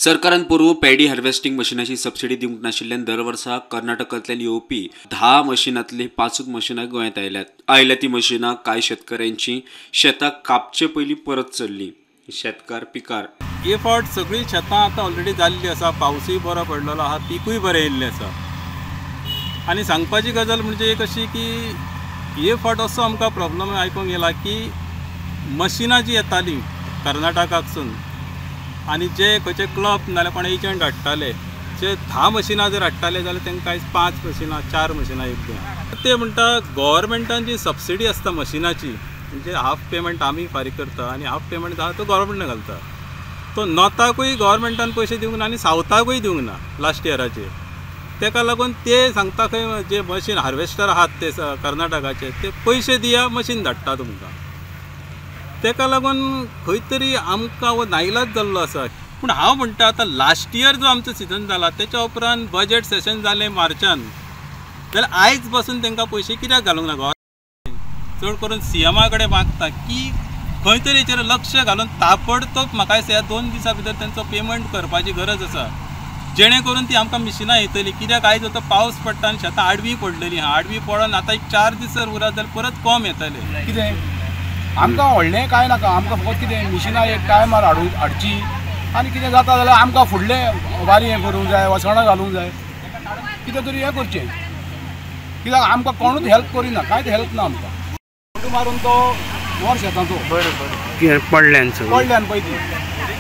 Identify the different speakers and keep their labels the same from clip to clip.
Speaker 1: सरकारान पूर्व paddy harvesting मशिनाची subsidy दिवंक नाशिल्ल्यान दर वर्सा कर्नाटकांतल्यान येवपी 10 मशिनांतली 5 मशिनां गोंयांत आयल्या ती मशिनां कांय शेतकऱ्यांची शेतां कापचे पयलीं परत चडली। शेतकार पिकार
Speaker 2: हे फावट सगळीं शेतां आतां ऑलरेडी जाल्ली आसा, पावसूय बरो पडलेलो आहा, पिकूय बरें येयल्लें आसा। आनी सांगपाची गजाल म्हणजे एक अशी की हे फावट असो आमकां प्रॉब्लम आयकूंक येयला की मशिनां जी येतालीं कर्नाटकाकसून आनी जे खंयचे क्लब नाल्यार कोण एजंट हाडटाले, जे 10 मशिनां जर हाडटाले जाल्यार तांकां आयज 5 मशिनां 4 मशिनां येतलीं। ते म्हणटा गव्हर्मेंटान जी सबसिडी आसता मशिनाची, म्हणजे हाफ पेमेंट आमी फारीक करता आनी हाफ पेमेंट आहा तो गव्हर्मेंटान घालता। तो नॉर्थाकूय गव्हर्मेंटान पयशे दिवंक ना आनी सावथाकूय दिवंक ना लास्ट इयराचे। तेका लागून ते सांगता खंय जे मशीन हार्वेस्टर आहात ते कर्नाटकाचे ते पयशे दिया मशीन धाडटा तुमकां। तेका लागून खंय तरी आमकां हो नाइलाज जाल्लो आसा। पूण हांव म्हणटा आतां लास्ट इयर जो आमचो सिजन जाला तेच्या उपरांत बजेट सेशन जालें मार्चान, जाल्यार आयज बसून तांकां पयशे कित्याक घालूंक ना? गव्हर्मेंट चड करून सीएमा कडेन मागता की खंय तरी हेचेर लक्ष घालून ताबडतोब म्हाका दिसता 2 दिसां भितर तांचो पेमेंट करपाची गरज आसा, जेणे करून ती आमकां मिशिनां येतली। कित्याक आयज आतां पावस पडटा आनी शेतां आडवी पडलेली आहा, आडवी पडोन आतां एक 4 दीस जर उरत जाल्यार परत कॉम येतले।
Speaker 3: कितें आमकां व्हडलें कांय नाका, आमकां फकत कितें मिशिनां एक टायमार हाडची आनी कितें जाता जाल्यार आमकां फुडलें वारी हें करूंक जाय, वसणां घालूंक जाय, कितें तरी हें करचें। कित्याक आमकां कोणूच हेल्प करिना, कांयच हेल्प ना आमकां। मारून तो वर शेतांचो पडल्यान पळय ती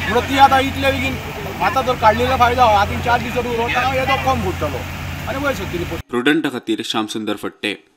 Speaker 3: म्हणून ती आतां इतले बेगीन आतां जर काडलेलो फायदो आतां 4 दीस जर उरता येदो कम फुटतलो आनी वयर सकयली।
Speaker 1: प्रुडंट खातीर श्यामसुंदर फडते।